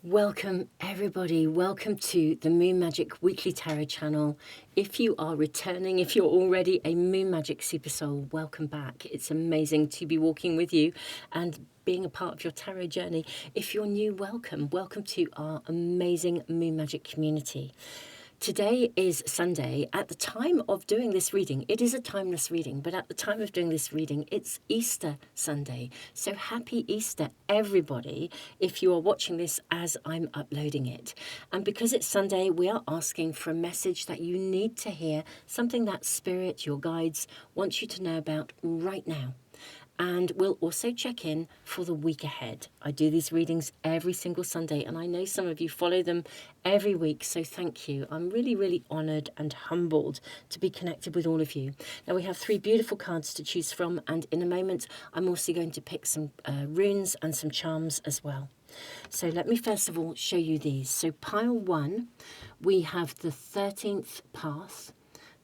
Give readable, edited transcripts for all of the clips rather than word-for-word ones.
Welcome everybody, welcome to the Moon Magic Weekly Tarot channel. If you are returning, if you're already a Moon Magic Super Soul, welcome back. It's amazing to be walking with you and being a part of your tarot journey. If you're new, welcome to our amazing Moon Magic community. Today is Sunday. At the time of doing this reading, it is a timeless reading, but at the time of doing this reading, it's Easter Sunday. So happy Easter, everybody, if you are watching this as I'm uploading it. And because it's Sunday, we are asking for a message that you need to hear, something that Spirit, your guides, want you to know about right now. And we'll also check in for the week ahead. I do these readings every single Sunday, and I know some of you follow them every week, so thank you. I'm really, really honoured and humbled to be connected with all of you. Now, we have 3 beautiful cards to choose from, and in a moment, I'm also going to pick some runes and some charms as well. So let me first of all show you these. So pile 1, we have the 13th path,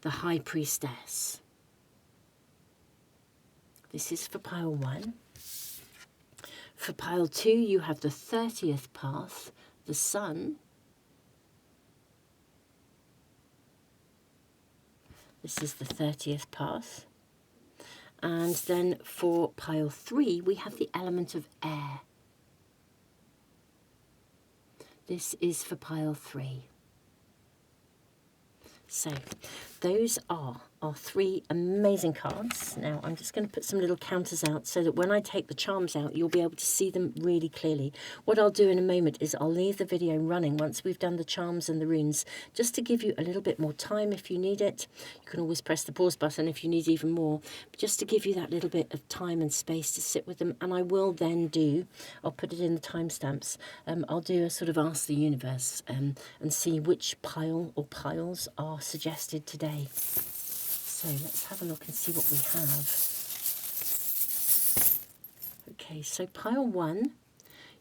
the High Priestess. This is for pile 1. For pile 2, you have the 30th path, the Sun. This is the 30th path. And then for pile 3, we have the element of air. This is for pile 3. So those are our 3 amazing cards. Now I'm just going to put some little counters out so that when I take the charms out, you'll be able to see them really clearly. What I'll do in a moment is I'll leave the video running once we've done the charms and the runes, just to give you a little bit more time if you need it. You can always press the pause button if you need even more, but just to give you that little bit of time and space to sit with them. And I will then I'll put it in the timestamps, I'll do a sort of ask the universe and see which pile or piles are suggested today. So let's have a look and see what we have. Okay, so pile 1,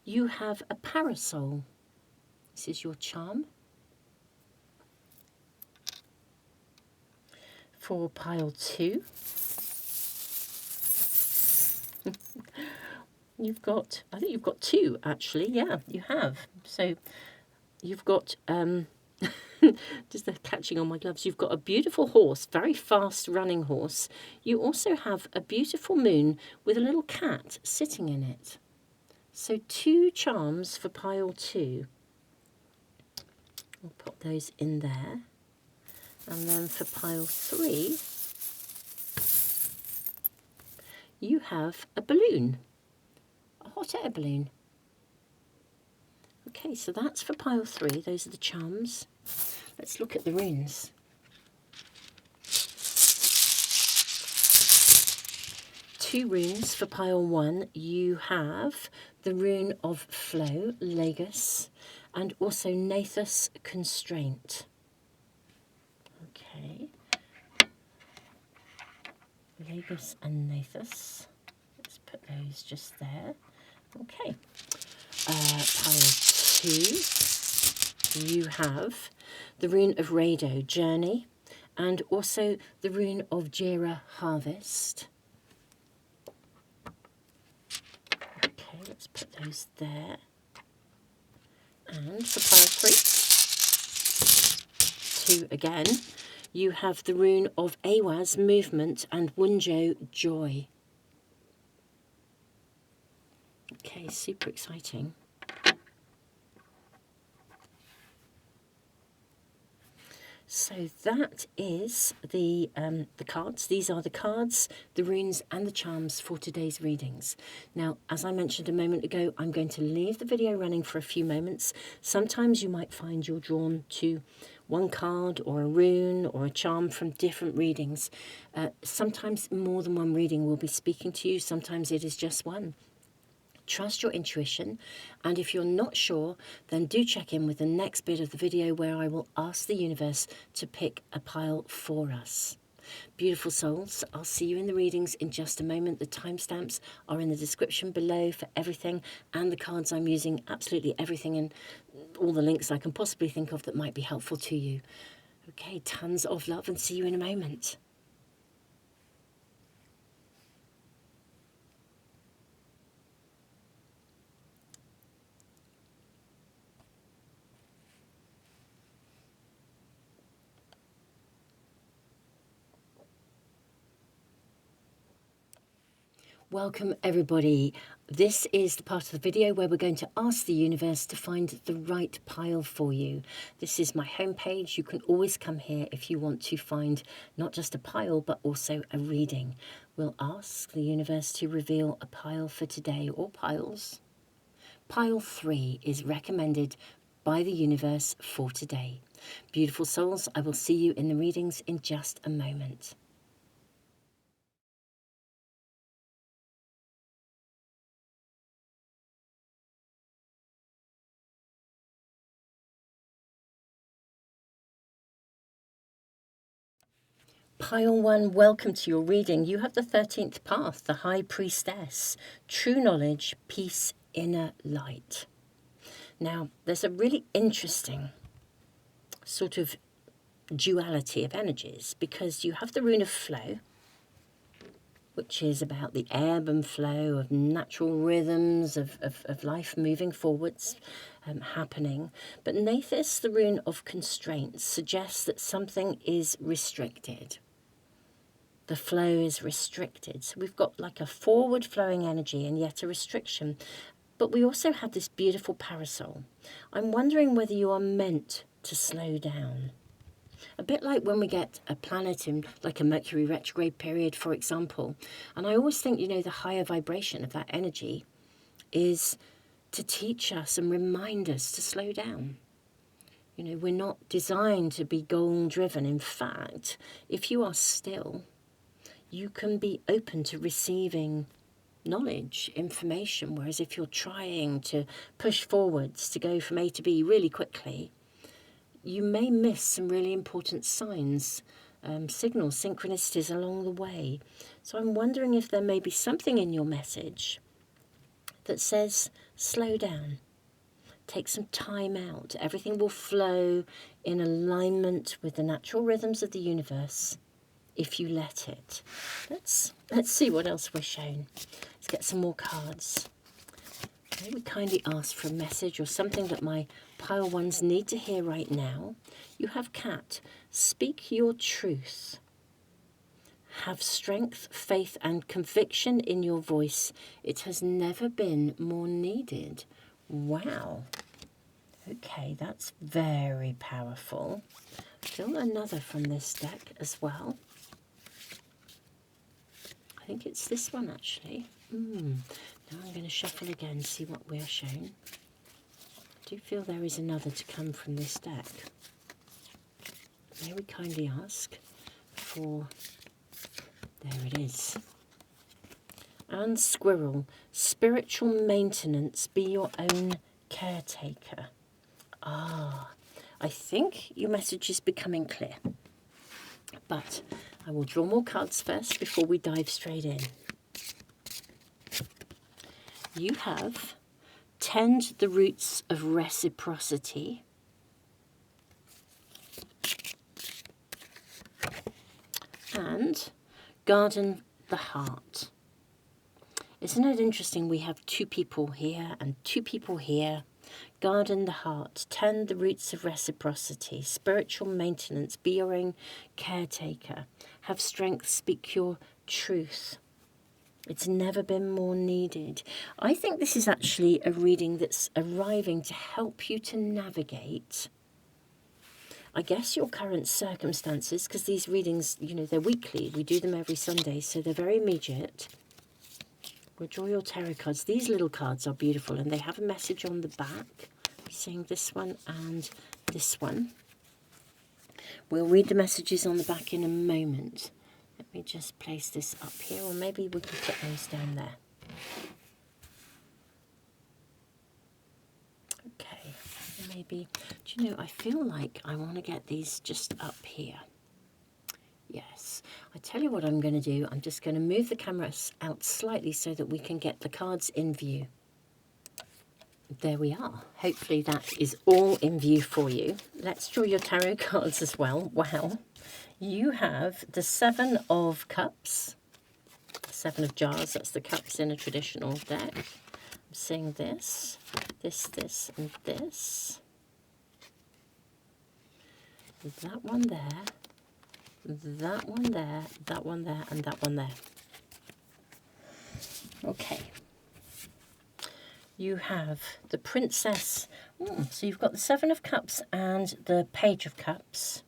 you have a parasol. This is your charm. For pile 2, I think you've got 2 actually. Yeah, you have. So you've got just catching on my gloves, you've got a beautiful horse, very fast running horse. You also have a beautiful moon with a little cat sitting in it. So 2 charms for pile 2. I'll put those in there. And then for pile 3, you have a balloon, a hot air balloon. Okay, so that's for pile 3. Those are the charms. Let's look at the runes. Two runes for pile 1. You have the rune of flow, Lagos, and also Nathus, constraint. Okay. Lagos and Nathus. Let's put those just there. Okay. Pile 2, you have the rune of Rado, journey, and also the rune of Jira, harvest. Okay, let's put those there. And for pile 3, 2 again, you have the rune of Awaz, movement, and Wunjo, joy. Okay, super exciting. So that is the cards. These are the cards, the runes and the charms for today's readings. Now, as I mentioned a moment ago, I'm going to leave the video running for a few moments. Sometimes you might find you're drawn to one card or a rune or a charm from different readings. Sometimes more than one reading will be speaking to you. Sometimes it is just one. Trust your intuition, and if you're not sure, then do check in with the next bit of the video where I will ask the universe to pick a pile for us. Beautiful souls, I'll see you in the readings in just a moment. The timestamps are in the description below for everything, and the cards I'm using, absolutely everything, and all the links I can possibly think of that might be helpful to you. Okay, tons of love, and see you in a moment. Welcome everybody. This is the part of the video where we're going to ask the universe to find the right pile for you. This is my homepage. You can always come here if you want to find not just a pile but also a reading. We'll ask the universe to reveal a pile for today, or piles. Pile 3 is recommended by the universe for today. Beautiful souls, I will see you in the readings in just a moment. Pile 1, welcome to your reading. You have the 13th path, the High Priestess, true knowledge, peace, inner light. Now, there's a really interesting sort of duality of energies, because you have the rune of flow, which is about the ebb and flow of natural rhythms of life moving forwards, happening. But Nathis, the rune of constraints, suggests that something is restricted. The flow is restricted. So we've got like a forward flowing energy and yet a restriction. But we also have this beautiful parasol. I'm wondering whether you are meant to slow down. A bit like when we get a planet in like a Mercury retrograde period, for example. And I always think, the higher vibration of that energy is to teach us and remind us to slow down. We're not designed to be goal driven. In fact, if you are still, you can be open to receiving knowledge, information, whereas if you're trying to push forwards to go from A to B really quickly, you may miss some really important signs, signals, synchronicities along the way. So I'm wondering if there may be something in your message that says, slow down, take some time out. Everything will flow in alignment with the natural rhythms of the universe if you let it. Let's see what else we're shown. Let's get some more cards. Okay, we kindly ask for a message or something that my pile ones need to hear right now. You have Cat. Speak your truth. Have strength, faith and conviction in your voice. It has never been more needed. Wow. Okay, that's very powerful. Still another from this deck as well. I think it's this one actually. Now I'm going to shuffle again, see what we're shown. I do feel there is another to come from this deck. May we kindly ask for... There it is. And Squirrel. Spiritual maintenance. Be your own caretaker. I think your message is becoming clear. But I will draw more cards first before we dive straight in. You have Tend the Roots of Reciprocity. And Garden the Heart. Isn't it interesting? We have two people here and two people here. Garden the heart, tend the roots of reciprocity, spiritual maintenance, be your own caretaker, have strength, speak your truth. It's never been more needed. I think this is actually a reading that's arriving to help you to navigate, I guess, your current circumstances, because these readings, they're weekly. We do them every Sunday, so they're very immediate. We'll draw your tarot cards. These little cards are beautiful, and they have a message on the back. We're seeing this one and this one. We'll read the messages on the back in a moment. Let me just place this up here, or maybe we can put those down there. Okay, maybe, I feel like I want to get these just up here. Yes, I tell you what I'm going to do. I'm just going to move the camera out slightly so that we can get the cards in view. There we are. Hopefully that is all in view for you. Let's draw your tarot cards as well. Wow. You have the Seven of Cups, Seven of Jars. That's the cups in a traditional deck. I'm seeing this, this, and this. That one there. That one there, that one there, and that one there. Okay. You have the Princess. So you've got the Seven of Cups and the Page of Cups.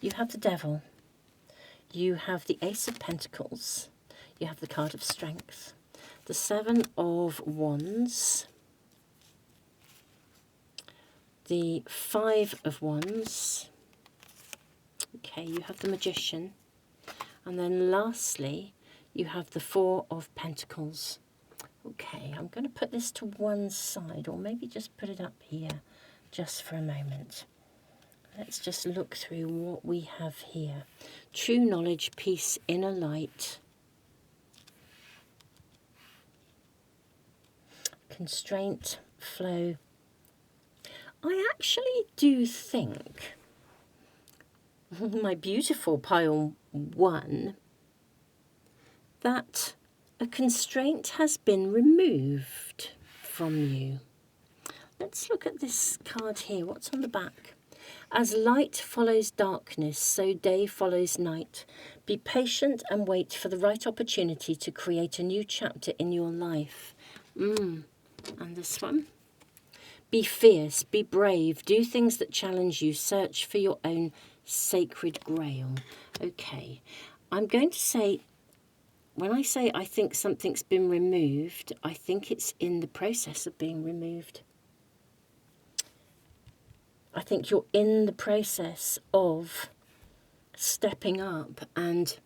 You have the Devil. You have the Ace of Pentacles. You have the card of Strength. The Seven of Wands. The Five of Wands. Okay, you have the Magician. And then lastly, you have the Four of Pentacles. Okay, I'm going to put this to one side, or maybe just put it up here just for a moment. Let's just look through what we have here. True knowledge, peace, inner light. Constraint, flow. I actually do think my beautiful pile 1 that a constraint has been removed from you. Let's look at this card here. What's on the back? As light follows darkness, so day follows night. Be patient and wait for the right opportunity to create a new chapter in your life. And this one? Be fierce, be brave, do things that challenge you, search for your own sacred grail. Okay, I'm going to say, when I say I think something's been removed, I think it's in the process of being removed. I think you're in the process of stepping up and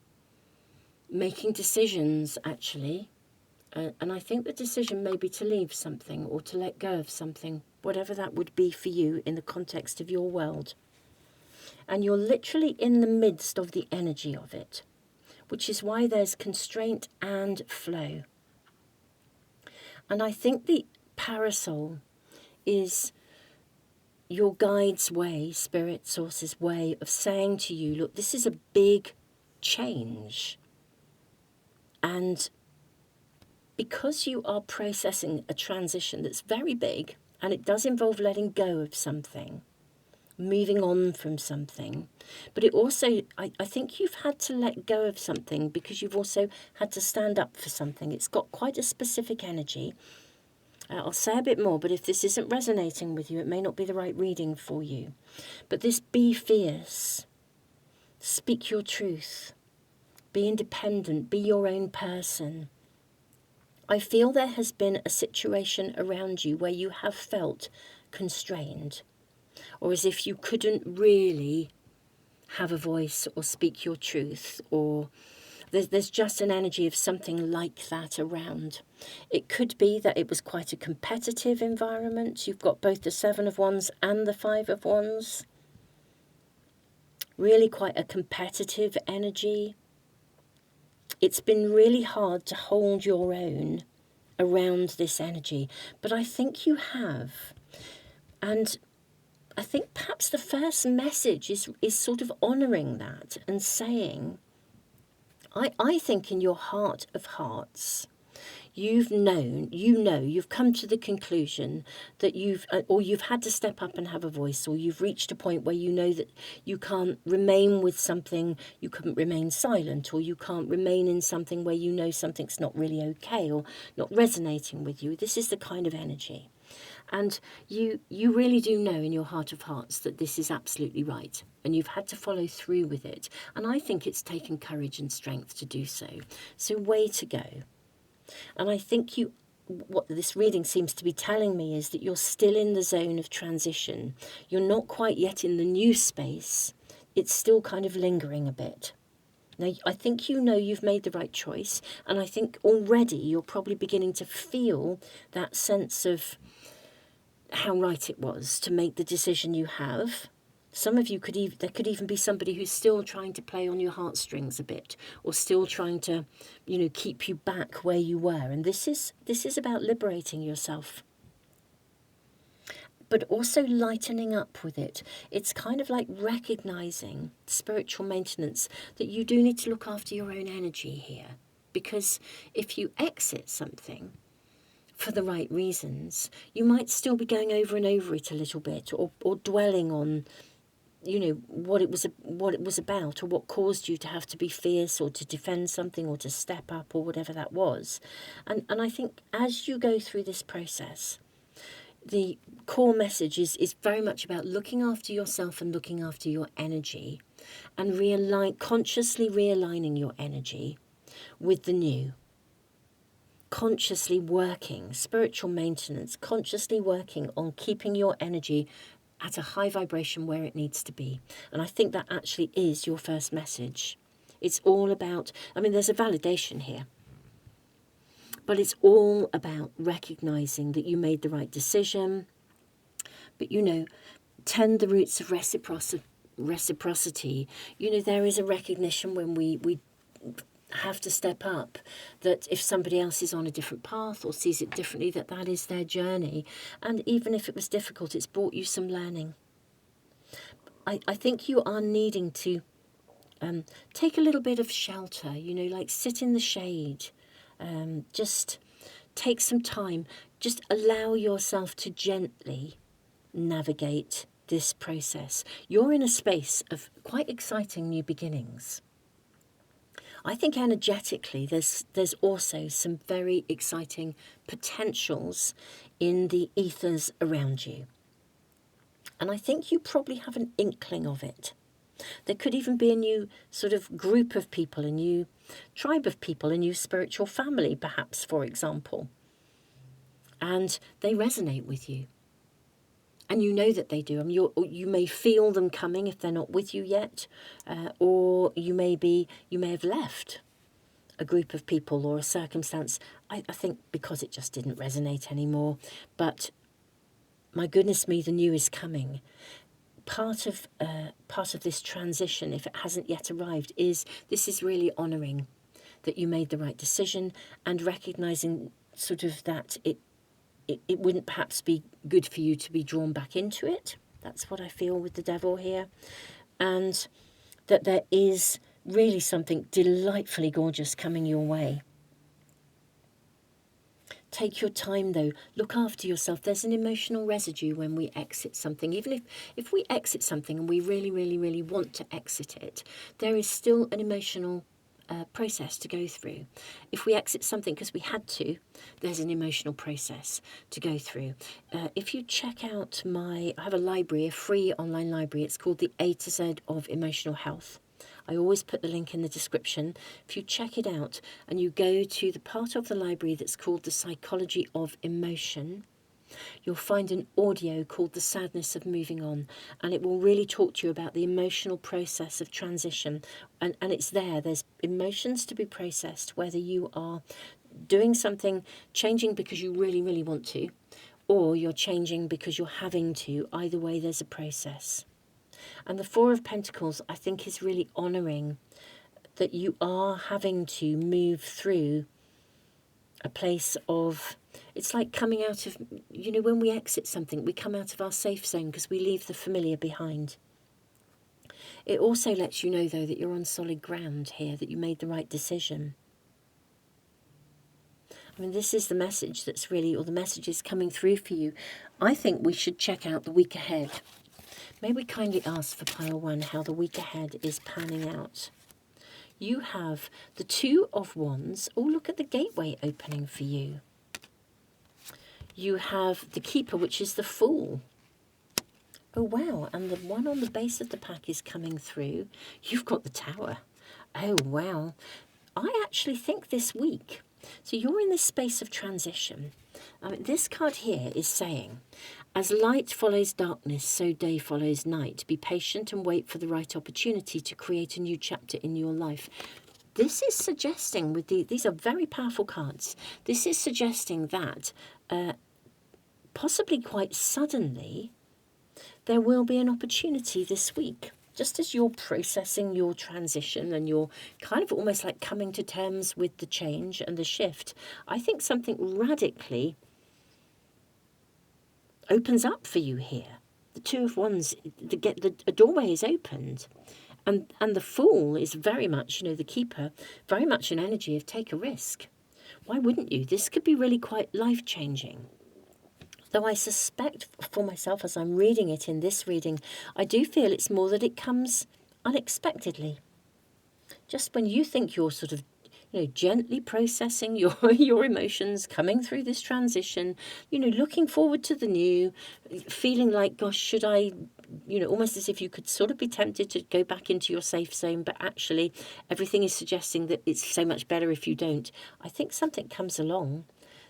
making decisions, actually. And I think the decision may be to leave something or to let go of something, whatever that would be for you in the context of your world. And you're literally in the midst of the energy of it, which is why there's constraint and flow. And I think the parasol is your guide's way, spirit source's way of saying to you, look, this is a big change. And because you are processing a transition that's very big, and it does involve letting go of something, moving on from something, but it also, I think you've had to let go of something because you've also had to stand up for something. It's got quite a specific energy. I'll say a bit more, but if this isn't resonating with you, it may not be the right reading for you. But this be fierce, speak your truth, be independent, be your own person. I feel there has been a situation around you where you have felt constrained, or as if you couldn't really have a voice or speak your truth, or there's just an energy of something like that around. It could be that it was quite a competitive environment. You've got both the Seven of Wands and the Five of Wands. Really quite a competitive energy. It's been really hard to hold your own around this energy, but I think you have. And I think perhaps the first message is sort of honouring that and saying, I think in your heart of hearts, you've come to the conclusion that you've had to step up and have a voice, or you've reached a point where you know that you can't remain with something, you couldn't remain silent, or you can't remain in something where you know something's not really okay or not resonating with you. This is the kind of energy. And you really do know in your heart of hearts that this is absolutely right. And you've had to follow through with it. And I think it's taken courage and strength to do so. So way to go. And I think what this reading seems to be telling me is that you're still in the zone of transition. You're not quite yet in the new space. It's still kind of lingering a bit. Now, I think you know you've made the right choice. And I think already you're probably beginning to feel that sense of how right it was to make the decision you have. Some of you there could even be somebody who's still trying to play on your heartstrings a bit, or still trying to, keep you back where you were. And this is about liberating yourself, but also lightening up with it. It's kind of like recognizing spiritual maintenance, that you do need to look after your own energy here, because if you exit something for the right reasons, you might still be going over and over it a little bit, or dwelling on what it was about, or what caused you to have to be fierce or to defend something or to step up or whatever that was. And I think as you go through this process, the core message is very much about looking after yourself and looking after your energy, and consciously realigning your energy with the new. Consciously working, spiritual maintenance, consciously working on keeping your energy at a high vibration where it needs to be. And I think that actually is your first message. It's all about, there's a validation here, but it's all about recognizing that you made the right decision. But, tend the roots of reciprocity. There is a recognition when we have to step up, that if somebody else is on a different path or sees it differently, that is their journey. And even if it was difficult, it's brought you some learning. I think you are needing to take a little bit of shelter, like sit in the shade, just take some time, just allow yourself to gently navigate this process. You're in a space of quite exciting new beginnings. I think energetically there's also some very exciting potentials in the ethers around you. And I think you probably have an inkling of it. There could even be a new sort of group of people, a new tribe of people, a new spiritual family, perhaps, for example. And they resonate with you. And you know that they do. You may feel them coming if they're not with you yet, or you may have left a group of people or a circumstance. I think because it just didn't resonate anymore. But my goodness me, the new is coming. Part of this transition, if it hasn't yet arrived, is really honouring that you made the right decision and recognising sort of that it wouldn't perhaps be good for you to be drawn back into it. That's what I feel with the devil here. And that there is really something delightfully gorgeous coming your way. Take your time, though. Look after yourself. There's an emotional residue when we exit something. Even if we exit something and we really, really, really want to exit it, there is still an emotional process to go through. If we exit something because we had to, there's an emotional process to go through. If you check out I have a library, a free online library. It's called the A to Z of Emotional Health. I always put the link in the description. If you check it out and you go to the part of the library that's called the Psychology of Emotion, you'll find an audio called The Sadness of Moving On, and it will really talk to you about the emotional process of transition. And it's there. There's emotions to be processed, whether you are doing something, changing because you really, really want to, or you're changing because you're having to. Either way, there's a process. And the Four of Pentacles, I think, is really honouring that you are having to move through a place of, it's like coming out of, when we exit something, we come out of our safe zone because we leave the familiar behind. It also lets you know, though, that you're on solid ground here, that you made the right decision. This is the message that's really, or the message is coming through for you. I think we should check out the week ahead. May we kindly ask for pile 1 how the week ahead is panning out. You have the Two of Wands. Oh, look at the gateway opening for you. You have the Keeper, which is the Fool. Oh, wow. And the one on the base of the pack is coming through. You've got the Tower. Oh, wow. I actually think this week, so you're in this space of transition. This card here is saying, as light follows darkness, so day follows night. Be patient and wait for the right opportunity to create a new chapter in your life. This is suggesting, these are very powerful cards, this is suggesting that possibly quite suddenly there will be an opportunity this week. Just as you're processing your transition and you're kind of almost like coming to terms with the change and the shift, I think something radically opens up for you here. The Two of Wands, the doorway is opened. And the Fool is very much, the Keeper, very much an energy of take a risk. Why wouldn't you? This could be really quite life-changing. Though I suspect for myself as I'm reading it in this reading, I do feel it's more that it comes unexpectedly. Just when you think you're sort of, gently processing your emotions, coming through this transition, looking forward to the new, feeling like, gosh, should I, almost as if you could sort of be tempted to go back into your safe zone, but actually everything is suggesting that it's so much better if you don't. I think something comes along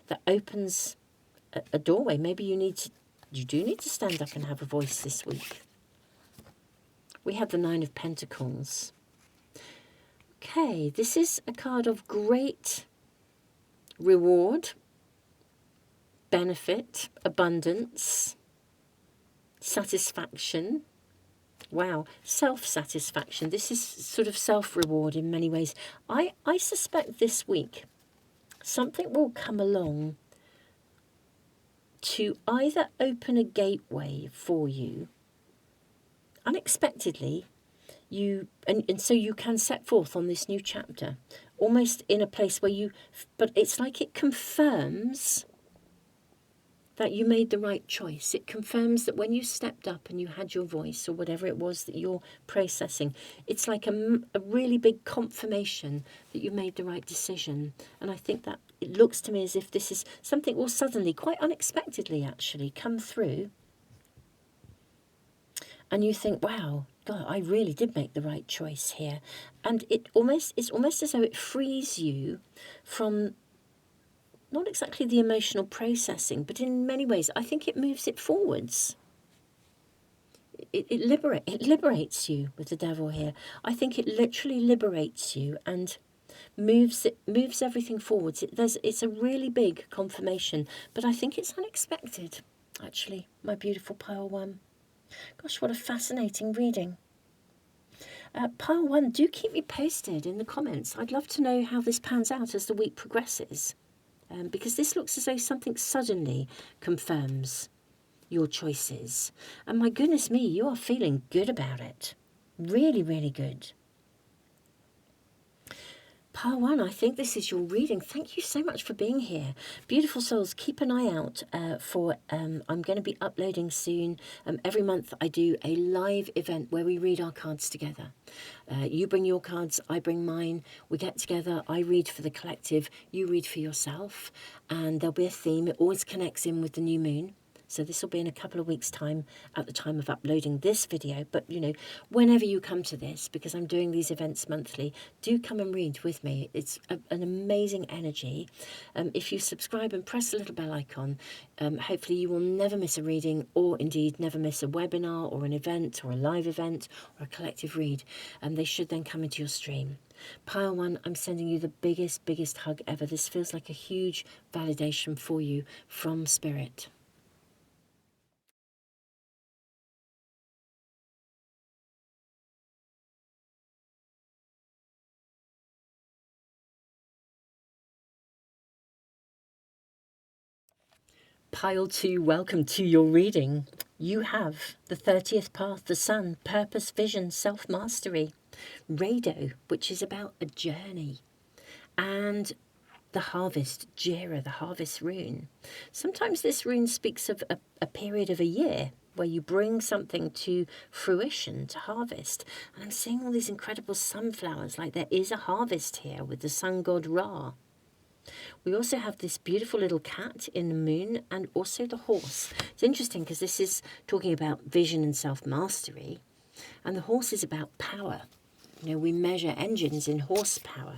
that opens a doorway. Maybe you do need to stand up and have a voice this week. We have the Nine of Pentacles. Okay, this is a card of great reward, benefit, abundance, satisfaction. Wow, self-satisfaction. This is sort of self-reward in many ways. I suspect this week something will come along to either open a gateway for you unexpectedly, and so you can set forth on this new chapter, almost in a place where but it's like it confirms that you made the right choice. It confirms that when you stepped up and you had your voice, or whatever it was that you're processing, it's like a really big confirmation that you made the right decision. And I think that it looks to me as if this is something will suddenly, quite unexpectedly actually, come through. And you think, wow, God, I really did make the right choice here. And it's almost as though it frees you from not exactly the emotional processing, but in many ways, I think it moves it forwards. It liberates you with the Devil here. I think it literally liberates you and moves everything forwards. It's a really big confirmation, but I think it's unexpected, actually, my beautiful pile one. Gosh, what a fascinating reading. Pile one, do keep me posted in the comments. I'd love to know how this pans out as the week progresses, because this looks as though something suddenly confirms your choices. And my goodness me, you are feeling good about it. Really, really good. Pile one, I think this is your reading. Thank you so much for being here. Beautiful souls, keep an eye out for, I'm going to be uploading soon. Every month I do a live event where we read our cards together. You bring your cards, I bring mine. We get together, I read for the collective, you read for yourself. And there'll be a theme. It always connects in with the new moon. So this will be in a couple of weeks' time at the time of uploading this video. But, whenever you come to this, because I'm doing these events monthly, do come and read with me. It's an amazing energy. If you subscribe and press the little bell icon, hopefully you will never miss a reading, or indeed never miss a webinar or an event or a live event or a collective read. They should then come into your stream. Pile one, I'm sending you the biggest hug ever. This feels like a huge validation for you from Spirit. Pile 2, welcome to your reading. You have the 30th path, the sun, purpose, vision, self-mastery, Rado, which is about a journey, and the harvest, Jera, the harvest rune. Sometimes this rune speaks of a period of a year where you bring something to fruition, to harvest. And I'm seeing all these incredible sunflowers, like there is a harvest here with the sun god Ra. We also have this beautiful little cat in the moon, and also the horse. It's interesting because this is talking about vision and self-mastery, and the horse is about power. We measure engines in horsepower.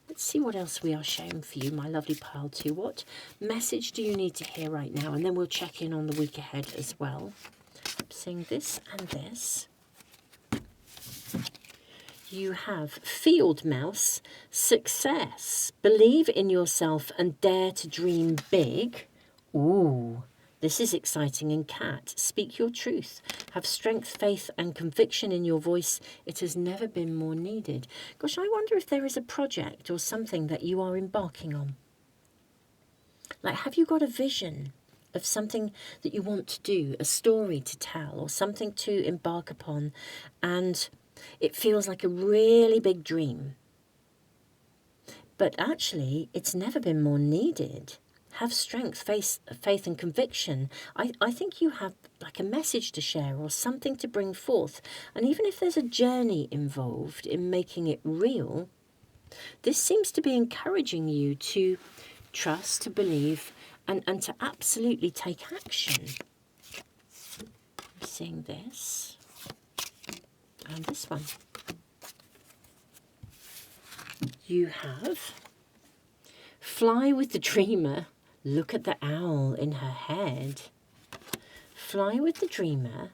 Let's see what else we are showing for you, my lovely pile 2. What message do you need to hear right now? And then we'll check in on the week ahead as well. I'm seeing this and this. You have field mouse, success, believe in yourself and dare to dream big. Ooh, this is exciting. And cat, speak your truth. Have strength, faith and conviction in your voice. It has never been more needed. Gosh, I wonder if there is a project or something that you are embarking on. Like, have you got a vision of something that you want to do, a story to tell, or something to embark upon, and it feels like a really big dream, but actually it's never been more needed? Have strength, faith and conviction. I think you have like a message to share or something to bring forth. And even if there's a journey involved in making it real, this seems to be encouraging you to trust, to believe, and to absolutely take action. I'm seeing this and this one. You have fly with the dreamer. Look at the owl in her head. Fly with the dreamer.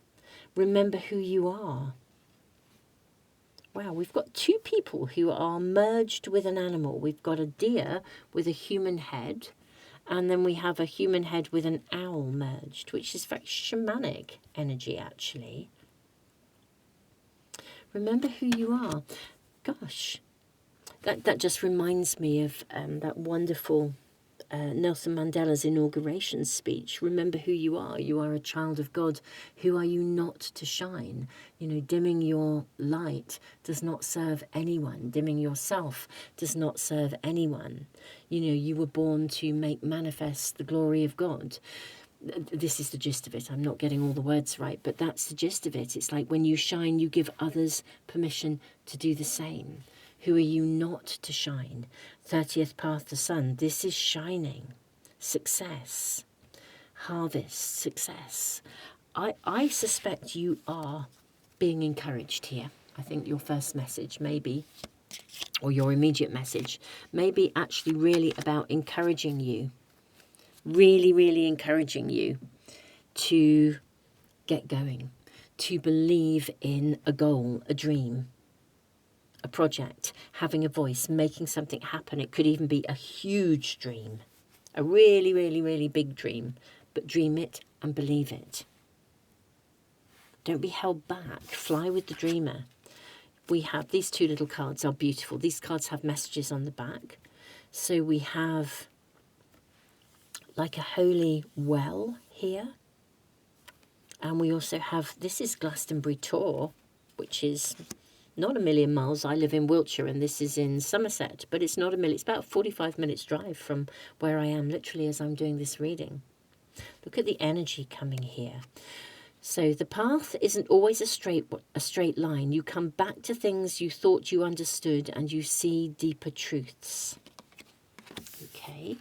Remember who you are. Wow, we've got two people who are merged with an animal. We've got a deer with a human head, and then we have a human head with an owl merged, which is very shamanic energy, actually. Remember who you are. Gosh, that just reminds me of that wonderful Nelson Mandela's inauguration speech. Remember who you are. You are a child of God. Who are you not to shine? You know, dimming your light does not serve anyone. Dimming yourself does not serve anyone. You know, you were born to make manifest the glory of God. This is the gist of it. I'm not getting all the words right, but that's the gist of it. It's like when you shine, you give others permission to do the same. Who are you not to shine? 30th path to sun. This is shining. Success. Harvest. Success. I suspect you are being encouraged here. I think your first message maybe, or your immediate message, may be actually really about encouraging you. Really, really encouraging you to get going. To believe in a goal, a dream. A project, having a voice, making something happen. It could even be a huge dream, a really, really, really big dream, but dream it and believe it. Don't be held back. Fly with the dreamer. We have these two little cards are beautiful. These cards have messages on the back. So we have like a holy well here. And we also have, this is Glastonbury Tor, which is not a million miles. I live in Wiltshire and this is in Somerset, but it's not a million. It's about 45 minutes drive from where I am, literally, as I'm doing this reading. Look at the energy coming here. So the path isn't always a straight line. You come back to things you thought you understood and you see deeper truths. Okay.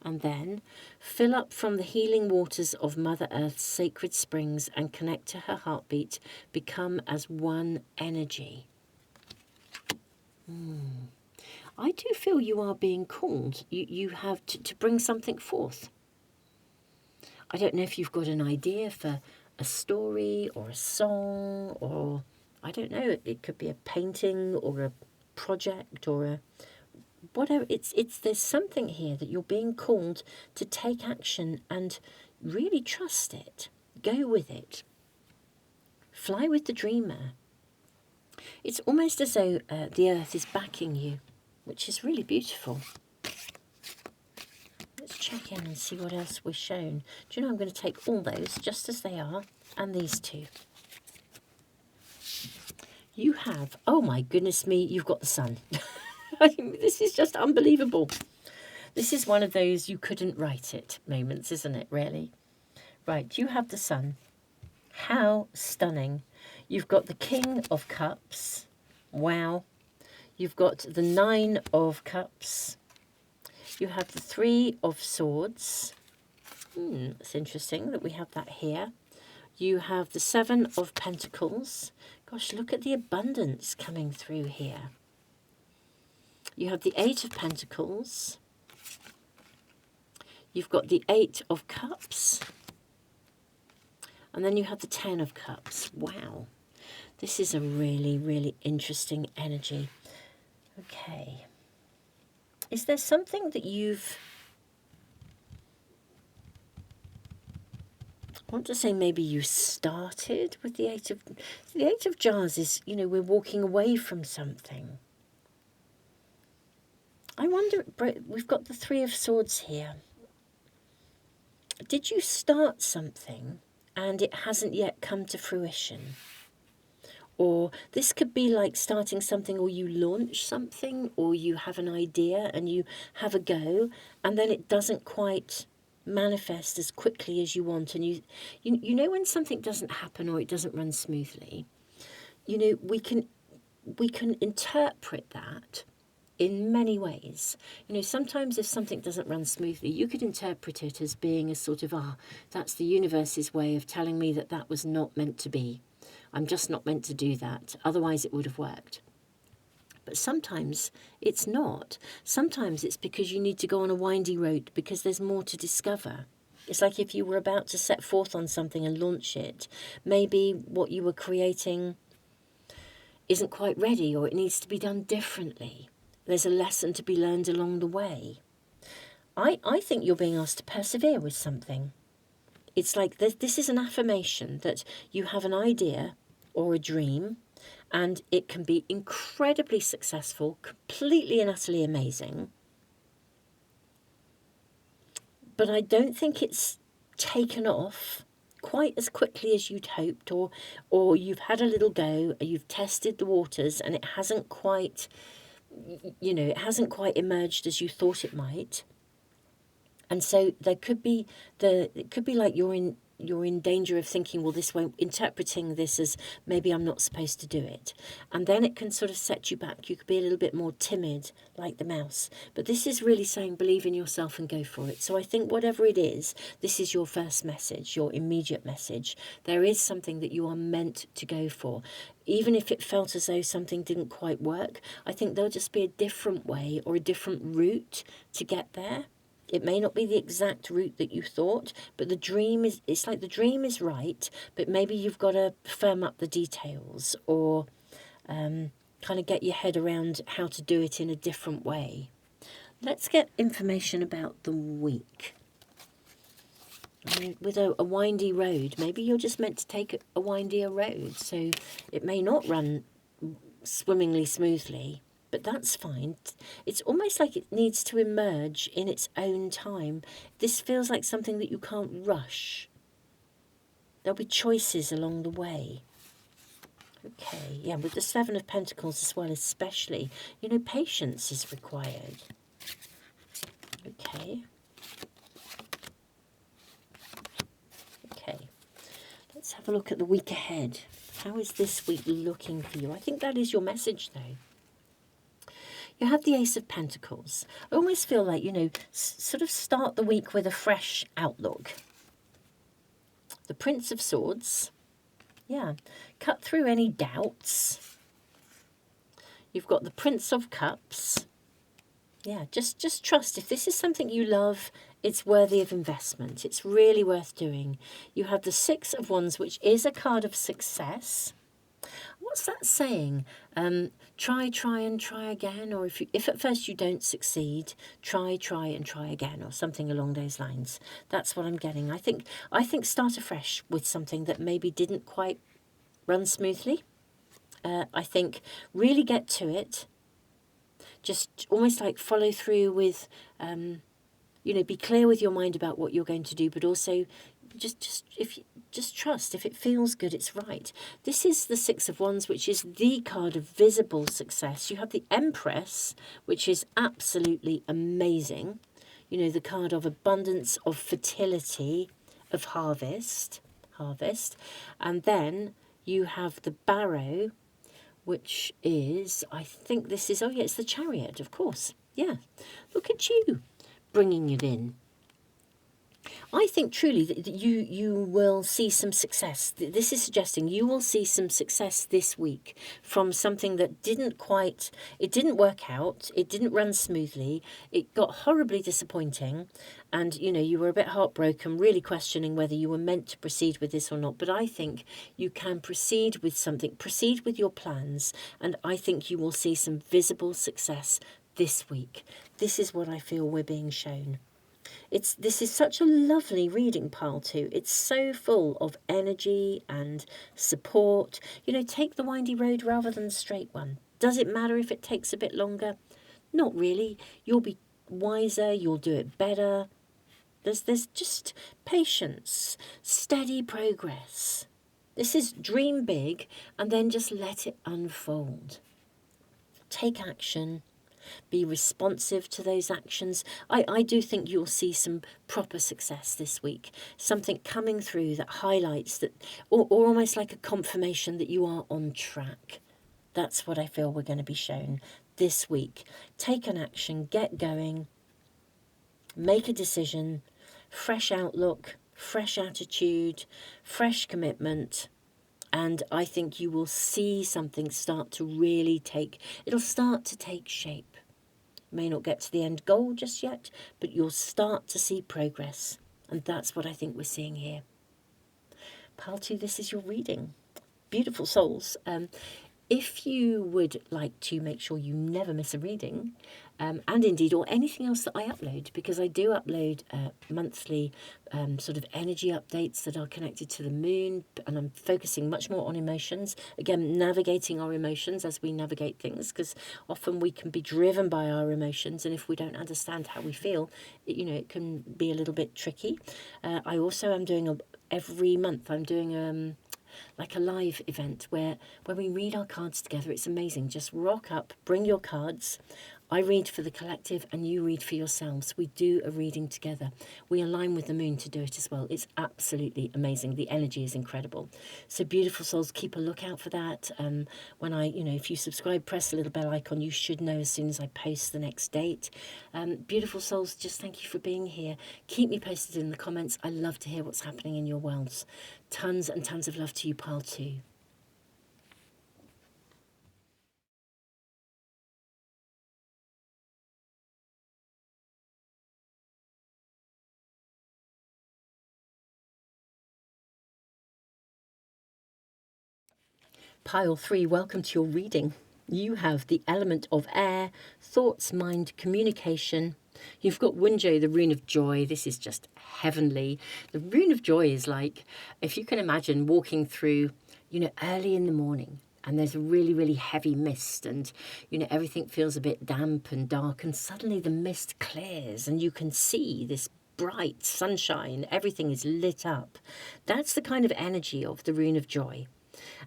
And then fill up from the healing waters of Mother Earth's sacred springs and connect to her heartbeat. Become as one energy. I do feel you are being called. You have to bring something forth. I don't know if you've got an idea for a story or a song or, I don't know, it could be a painting or a project or a whatever. There's something here that you're being called to take action and really trust it. Go with it. Fly with the dreamer. It's almost as though the earth is backing you, which is really beautiful. Let's check in and see what else we're shown. Do you know, I'm going to take all those just as they are, and these two. You have, oh my goodness me, you've got the sun. This is just unbelievable. This is one of those you couldn't write it moments, isn't it, really? Right, you have the sun. How stunning. You've got the King of Cups. Wow. You've got the 9 of Cups. You have the 3 of Swords. It's interesting that we have that here. You have the 7 of Pentacles. Gosh, look at the abundance coming through here. You have the 8 of Pentacles. You've got the 8 of Cups. And then you have the 10 of Cups. Wow. This is a really, really interesting energy. Okay. Is there something that you've... I want to say maybe you started with the 8 of... The 8 of Jars is, you know, we're walking away from something. I wonder, we've got the 3 of Swords here. Did you start something and it hasn't yet come to fruition? Or this could be like starting something, or you launch something, or you have an idea and you have a go, and then it doesn't quite manifest as quickly as you want. And you know when something doesn't happen or it doesn't run smoothly, you know, we can interpret that in many ways. You know, sometimes if something doesn't run smoothly, you could interpret it as being a sort of, that's the universe's way of telling me that that was not meant to be. I'm just not meant to do that. Otherwise it would have worked. But sometimes it's not. Sometimes it's because you need to go on a windy road because there's more to discover. It's like if you were about to set forth on something and launch it, maybe what you were creating isn't quite ready, or it needs to be done differently. There's a lesson to be learned along the way. I think you're being asked to persevere with something. It's like this is an affirmation that you have an idea or a dream, and it can be incredibly successful, completely and utterly amazing. But I don't think it's taken off quite as quickly as you'd hoped, or you've had a little go, you've tested the waters, and it hasn't quite, you know, it hasn't quite emerged as you thought it might. And so it could be like you're in danger of thinking, well, this won't, interpreting this as maybe I'm not supposed to do it. And then it can sort of set you back. You could be a little bit more timid, like the mouse. But this is really saying, believe in yourself and go for it. So I think whatever it is, this is your first message, your immediate message. There is something that you are meant to go for. Even if it felt as though something didn't quite work, I think there'll just be a different way or a different route to get there. It may not be the exact route that you thought, but it's like the dream is right, but maybe you've got to firm up the details, or kind of get your head around how to do it in a different way. Let's get information about the week. I mean, with a windy road, maybe you're just meant to take a windier road, so it may not run swimmingly smoothly. But that's fine. It's almost like it needs to emerge in its own time. This feels like something that you can't rush. There'll be choices along the way. Okay, yeah, with the Seven of Pentacles as well, especially, you know, patience is required. Okay. Okay. Let's have a look at the week ahead. How is this week looking for you? I think that is your message, though. You have the Ace of Pentacles. I almost feel like, you know, sort of start the week with a fresh outlook. The Prince of Swords. Yeah. Cut through any doubts. You've got the Prince of Cups. Yeah, just trust. If this is something you love, it's worthy of investment. It's really worth doing. You have the Six of Wands, which is a card of success. What's that saying? Try and try again, or if at first you don't succeed, try and try again, or something along those lines. That's what I'm getting. I think start afresh with something that maybe didn't quite run smoothly. I think really get to it. Just almost like follow through with, you know, be clear with your mind about what you're going to do, but also just trust. If it feels good, it's right. This is the Six of Wands, which is the card of visible success. You have the Empress, which is absolutely amazing. You know, the card of abundance, of fertility, of harvest. And then you have the Barrow, which is, I think this is, oh yeah, it's the Chariot, of course. Yeah, look at you bringing it in. I think truly that you will see some success. This is suggesting you will see some success this week from something that didn't work out, it didn't run smoothly, it got horribly disappointing, and, you know, you were a bit heartbroken, really questioning whether you were meant to proceed with this or not. But I think you can proceed with something, proceed with your plans, and I think you will see some visible success this week. This is what I feel we're being shown. This is such a lovely reading pile too. It's so full of energy and support. You know, take the windy road rather than the straight one. Does it matter if it takes a bit longer? Not really. You'll be wiser, you'll do it better. There's just patience, steady progress. This is dream big and then just let it unfold. Take action. Be responsive to those actions. I do think you'll see some proper success this week. Something coming through that highlights that, or almost like a confirmation that you are on track. That's what I feel we're going to be shown this week. Take an action, get going, make a decision, fresh outlook, fresh attitude, fresh commitment. And I think you will see something start to really it'll start to take shape. May not get to the end goal just yet, but you'll start to see progress. And that's what I think we're seeing here. Pile 2, this is your reading. Beautiful souls. If you would like to make sure you never miss a reading, and indeed, or anything else that I upload, because I do upload monthly sort of energy updates that are connected to the moon, and I'm focusing much more on emotions. Again, navigating our emotions as we navigate things, because often we can be driven by our emotions, and if we don't understand how we feel, it can be a little bit tricky. I also am doing every month, I'm doing like a live event where we read our cards together. It's amazing. Just rock up, bring your cards. I read for the collective and you read for yourselves. We do a reading together. We align with the moon to do it as well. It's absolutely amazing. The energy is incredible. So beautiful souls, keep a lookout for that. When if you subscribe, press the little bell icon, you should know as soon as I post the next date. Beautiful souls, just thank you for being here. Keep me posted in the comments. I love to hear what's happening in your worlds. Tons and tons of love to you, Pile 2. Pile 3, welcome to your reading. You have the element of air, thoughts, mind, communication. You've got Wunjo, the rune of joy. This is just heavenly. The rune of joy is like, if you can imagine walking through, early in the morning, and there's a really, really heavy mist, and, everything feels a bit damp and dark, and suddenly the mist clears, and you can see this bright sunshine. Everything is lit up. That's the kind of energy of the rune of joy.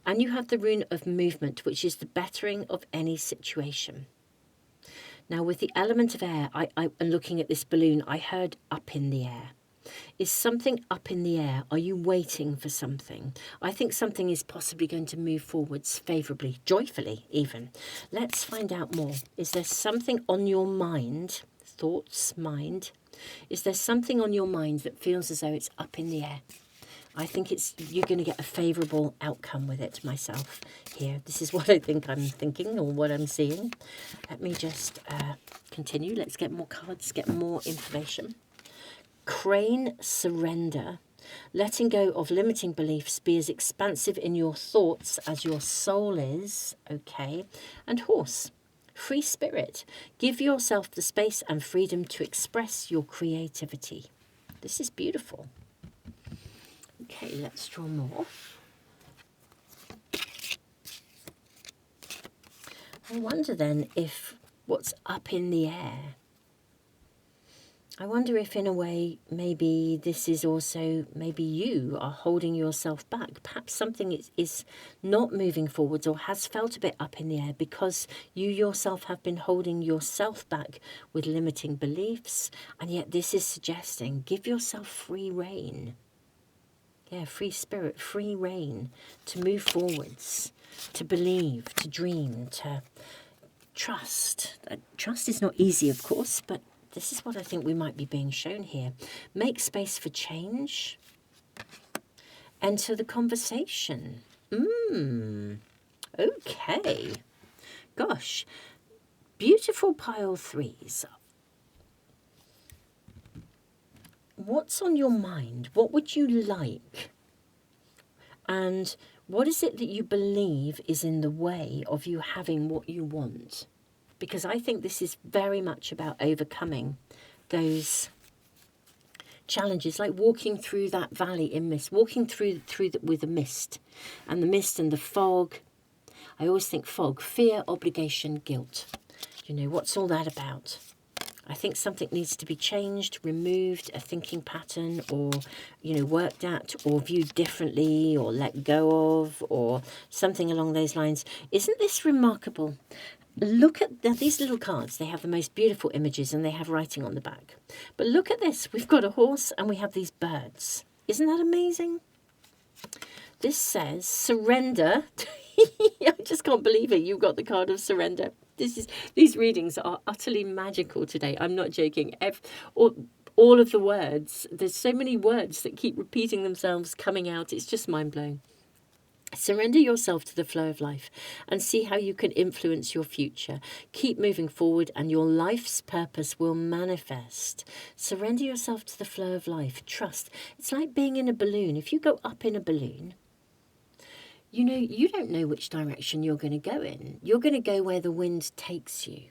And you have the rune of movement, which is the bettering of any situation. Now, with the element of air, I'm looking at this balloon, I heard up in the air. Is something up in the air? Are you waiting for something? I think something is possibly going to move forwards favourably, joyfully even. Let's find out more. Is there something on your mind, thoughts, mind? Is there something on your mind that feels as though it's up in the air? I think you're going to get a favourable outcome with it myself here. This is what I think I'm thinking or what I'm seeing. Let me just continue. Let's get more cards, get more information. Crane, surrender. Letting go of limiting beliefs. Be as expansive in your thoughts as your soul is. Okay. And horse. Free spirit. Give yourself the space and freedom to express your creativity. This is beautiful. Okay, let's draw more. I wonder then if what's up in the air, I wonder if in a way maybe this is also, maybe you are holding yourself back. Perhaps something is not moving forwards or has felt a bit up in the air because you yourself have been holding yourself back with limiting beliefs. And yet this is suggesting give yourself free rein. Yeah, free spirit, free rein to move forwards, to believe, to dream, to trust. Trust is not easy, of course, but this is what I think we might be being shown here. Make space for change. Enter the conversation. Okay. Gosh, beautiful pile 3s. What's on your mind? What would you like? And what is it that you believe is in the way of you having what you want? Because I think this is very much about overcoming those challenges, like walking through that valley in mist, walking through with the mist and the fog. I always think fog, fear, obligation, guilt. What's all that about? I think something needs to be changed, removed, a thinking pattern, or, worked at, or viewed differently, or let go of, or something along those lines. Isn't this remarkable? Look at these little cards. They have the most beautiful images and they have writing on the back. But look at this. We've got a horse and we have these birds. Isn't that amazing? This says surrender. I just can't believe it. You've got the card of surrender. These readings are utterly magical today. I'm not joking. All of the words, there's so many words that keep repeating themselves, coming out. It's just mind-blowing. Surrender yourself to the flow of life and see how you can influence your future. Keep moving forward and your life's purpose will manifest. Surrender yourself to the flow of life. Trust. It's like being in a balloon. If you go up in a balloon, you don't know which direction you're going to go in. You're going to go where the wind takes you.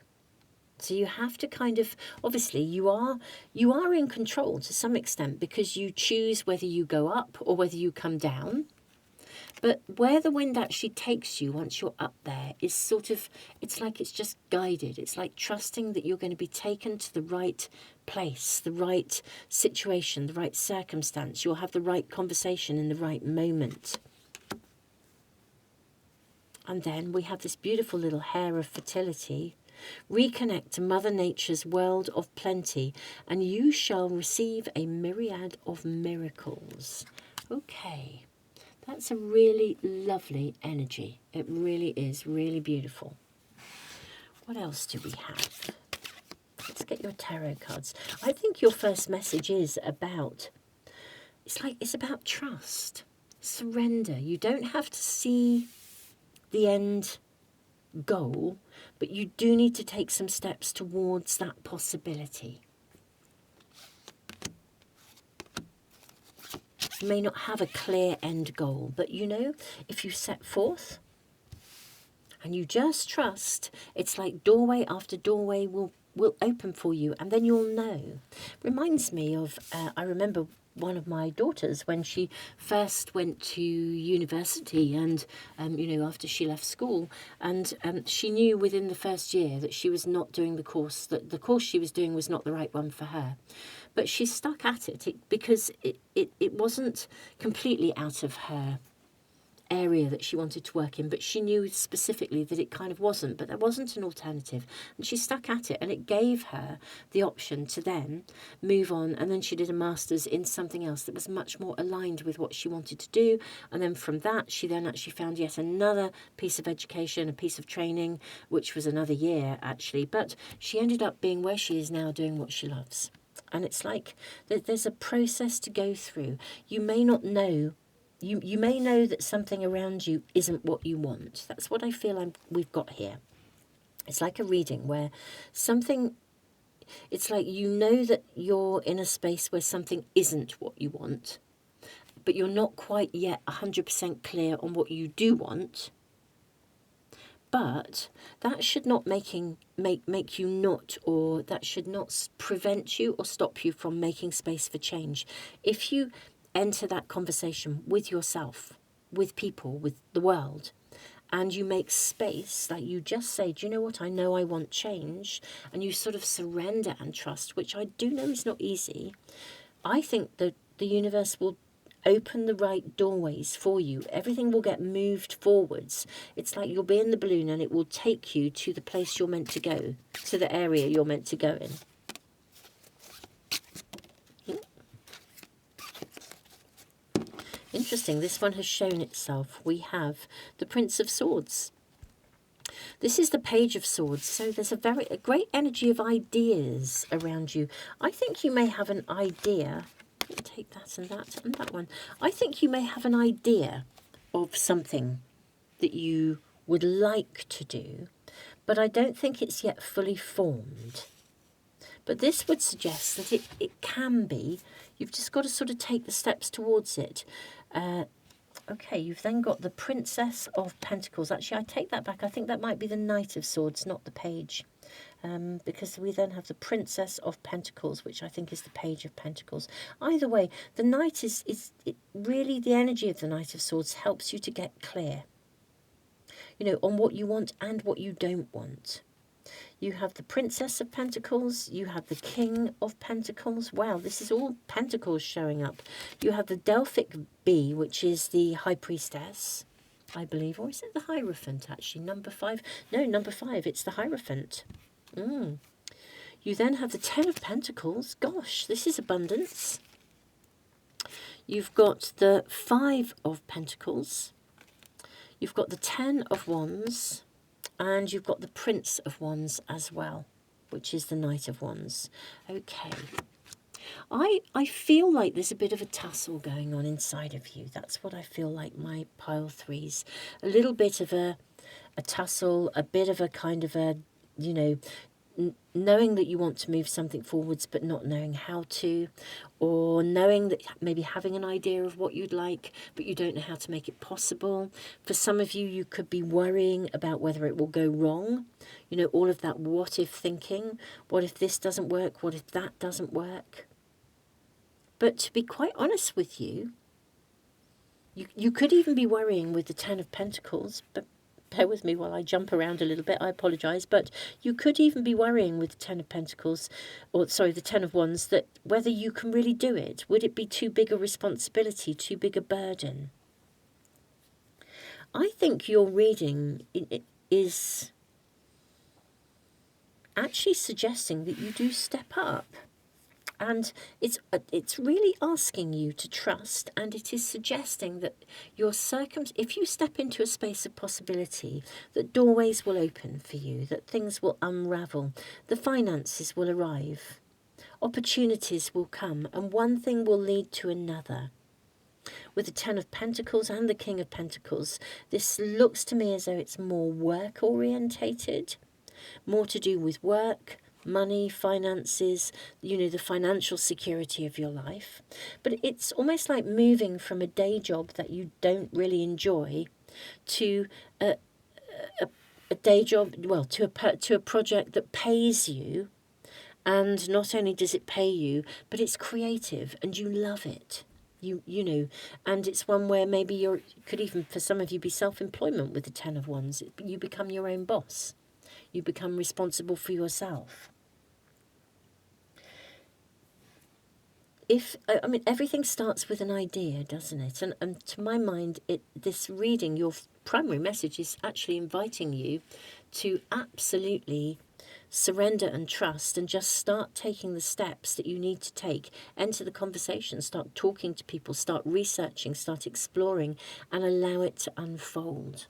So you have to kind of, obviously, you are in control to some extent because you choose whether you go up or whether you come down. But where the wind actually takes you once you're up there is sort of, it's like it's just guided. It's like trusting that you're going to be taken to the right place, the right situation, the right circumstance. You'll have the right conversation in the right moment. And then we have this beautiful little hair of fertility. Reconnect to Mother Nature's world of plenty, and you shall receive a myriad of miracles. Okay. That's a really lovely energy. It really is really beautiful. What else do we have? Let's get your tarot cards. I think your first message is about, it's about trust, surrender. You don't have to see the end goal, but you do need to take some steps towards that possibility. You may not have a clear end goal, but if you set forth and you just trust, it's like doorway after doorway will open for you, and then you'll know. Reminds me of, I remember one of my daughters when she first went to university and, after she left school, and she knew within the first year that she was not doing the course, that the course she was doing was not the right one for her. But she stuck at it because it wasn't completely out of her area that she wanted to work in, but she knew specifically that it kind of wasn't, but there wasn't an alternative. And she stuck at it, and it gave her the option to then move on. And then she did a master's in something else that was much more aligned with what she wanted to do. And then from that, she then actually found yet another piece of education, a piece of training, which was another year actually. But she ended up being where she is now, doing what she loves. And it's like there's a process to go through. You may not know. You may know that something around you isn't what you want. That's what I feel we've got here. It's like a reading where it's like that you're in a space where something isn't what you want, but you're not quite yet 100% clear on what you do want. But that should not make you not, or that should not prevent you or stop you from making space for change. If you enter that conversation with yourself, with people, with the world, and you make space, like you just say, do you know what, I know I want change, and you sort of surrender and trust, which I do know is not easy, I think that the universe will open the right doorways for you. Everything will get moved forwards. It's like you'll be in the balloon and it will take you to the place you're meant to go, to the area you're meant to go in. Interesting, this one has shown itself. We have the Prince of Swords. This is the Page of Swords, so there's a great energy of ideas around you. I think you may have an idea. Take that and that one. I think you may have an idea of something that you would like to do, but I don't think it's yet fully formed. But this would suggest that it can be. You've just got to sort of take the steps towards it. Okay, you've then got the Princess of Pentacles. Actually, I take that back. I think that might be the Knight of Swords, not the Page. Because we then have the Princess of Pentacles, which I think is the Page of Pentacles. Either way, the Knight is really the energy of the Knight of Swords helps you to get clear, on what you want and what you don't want. You have the Princess of Pentacles. You have the King of Pentacles. Wow, this is all Pentacles showing up. You have the Delphic Bee, which is the High Priestess, I believe. Or is it the Hierophant, actually? Number 5? No, number 5. It's the Hierophant. You then have the Ten of Pentacles. Gosh, this is abundance. You've got the 5 of Pentacles. You've got the 10 of Wands. And you've got the Prince of Wands as well, which is the Knight of Wands. Okay. I feel like there's a bit of a tussle going on inside of you. That's what I feel like, my pile 3s. A little bit of a tussle, a bit of a kind of a, you know, knowing that you want to move something forwards but not knowing how to, or knowing that maybe having an idea of what you'd like but you don't know how to make it possible. For some of you, you could be worrying about whether it will go wrong. You know, all of that what if thinking. What if this doesn't work? What if that doesn't work? But to be quite honest with you, you could even be worrying with the Ten of Pentacles, but bear with me while I jump around a little bit, I apologise, but you could even be worrying with the Ten of Pentacles, or sorry, the Ten of Wands, that whether you can really do it. Would it be too big a responsibility, too big a burden? I think your reading is actually suggesting that you do step up. And it's really asking you to trust, and it is suggesting that if you step into a space of possibility, that doorways will open for you, that things will unravel, the finances will arrive, opportunities will come, and one thing will lead to another. With the Ten of Pentacles and the King of Pentacles, this looks to me as though it's more work orientated, more to do with work, money, finances, you know, the financial security of your life. But it's almost like moving from a day job that you don't really enjoy to a day job, well, to a project that pays you. And not only does it pay you, but it's creative and you love it. You know, and it's one where maybe could even, for some of you, be self-employment with the Ten of Wands. You become your own boss. You become responsible for yourself. I mean, everything starts with an idea, doesn't it? And to my mind, this reading, your primary message is actually inviting you to absolutely surrender and trust, and just start taking the steps that you need to take. Enter the conversation, start talking to people, start researching, start exploring, and allow it to unfold.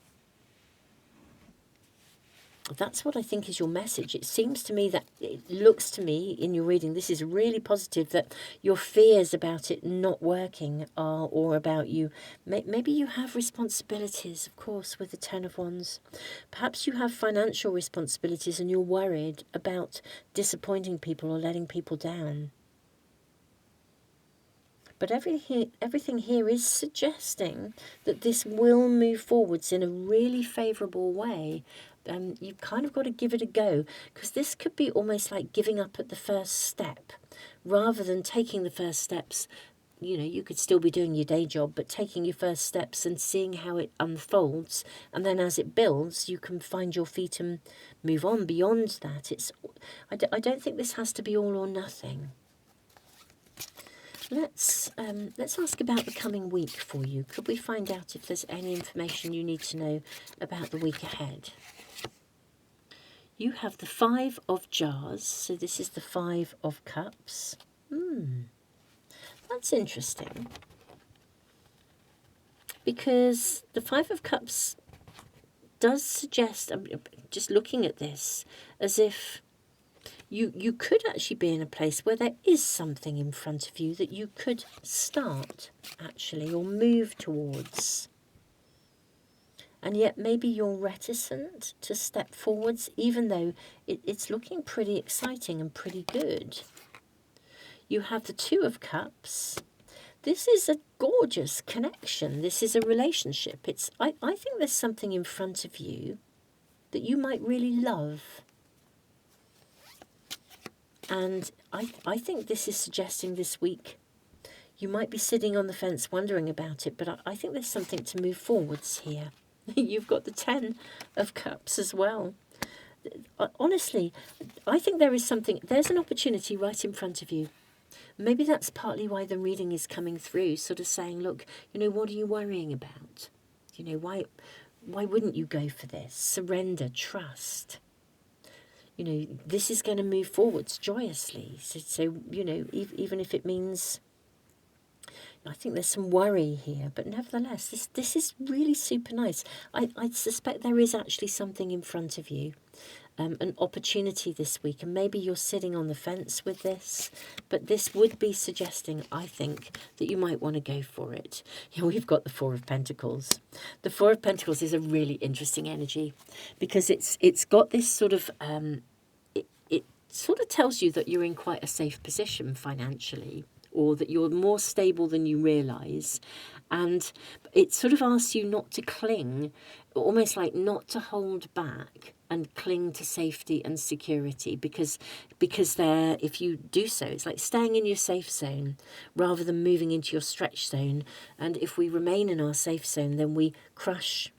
That's what I think is your message. It seems to me that, it looks to me in your reading, this is really positive, that your fears about it not working are, or about you, maybe you have responsibilities, of course, with the Ten of Wands. Perhaps you have financial responsibilities and you're worried about disappointing people or letting people down. But everything here is suggesting that this will move forwards in a really favourable way. You've kind of got to give it a go, because this could be almost like giving up at the first step. Rather than taking the first steps, you know, you could still be doing your day job, but taking your first steps and seeing how it unfolds. And then as it builds, you can find your feet and move on beyond that. I don't think this has to be all or nothing. Let's ask about the coming week for you. Could we find out if there's any information you need to know about the week ahead? You have the 5 of Jars, so this is the 5 of Cups. That's interesting. Because the 5 of Cups does suggest, I'm just looking at this, as if you could actually be in a place where there is something in front of you that you could start, actually, or move towards. And yet maybe you're reticent to step forwards, even though it's looking pretty exciting and pretty good. You have the 2 of Cups. This is a gorgeous connection. This is a relationship. I think there's something in front of you that you might really love. And I think this is suggesting this week you might be sitting on the fence wondering about it, but I think there's something to move forwards here. You've got the 10 of Cups as well. honestly, I think there's an opportunity right in front of you. Maybe that's partly why the reading is coming through, sort of saying, look, what are you worrying about? Why wouldn't you go for this? Surrender, trust. This is going to move forwards joyously. So even if it means, I think there's some worry here, but nevertheless, this is really super nice. I suspect there is actually something in front of you, an opportunity this week, and maybe you're sitting on the fence with this, but this would be suggesting, I think, that you might want to go for it. We've got the Four of Pentacles. The Four of Pentacles is a really interesting energy because it's got this sort of it sort of tells you that you're in quite a safe position financially, or that you're more stable than you realise. And it sort of asks you not to cling, almost like not to hold back and cling to safety and security, because there, if you do so, it's like staying in your safe zone rather than moving into your stretch zone. And if we remain in our safe zone, then we crush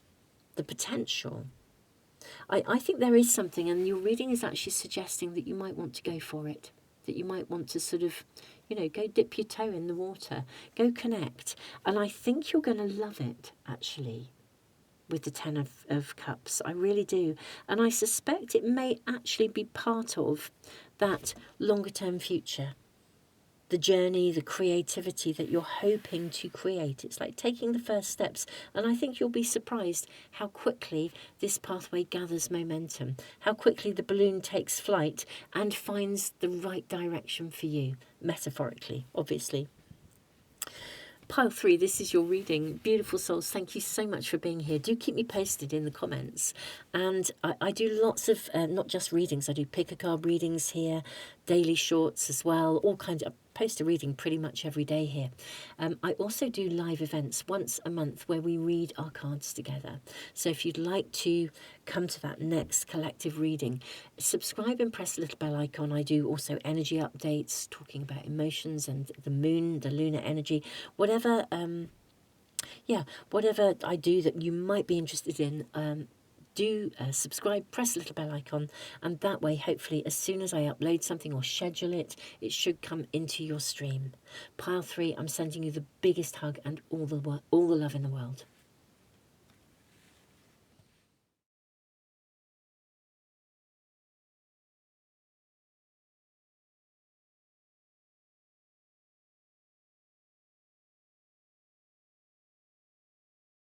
the potential. I think there is something, and your reading is actually suggesting that you might want to go for it, that you might want to sort of, go dip your toe in the water, go connect. And I think you're going to love it, actually, with the Ten of Cups. I really do. And I suspect it may actually be part of that longer term future. The journey, the creativity that you're hoping to create. It's like taking the first steps. And I think you'll be surprised how quickly this pathway gathers momentum, how quickly the balloon takes flight and finds the right direction for you, metaphorically, obviously. Pile 3, this is your reading. Beautiful souls, thank you so much for being here. Do keep me posted in the comments. And I do lots of, not just readings, I do pick a card readings here, daily shorts as well, all kinds of, I post a reading pretty much every day here. I also do live events once a month where we read our cards together. So if you'd like to come to that next collective reading, subscribe and press the little bell icon. I do also energy updates, talking about emotions and the moon, the lunar energy, whatever I do that you might be interested in. Do subscribe, press the little bell icon, and that way, hopefully, as soon as I upload something or schedule it, it should come into your stream. Pile 3, I'm sending you the biggest hug and all the love in the world.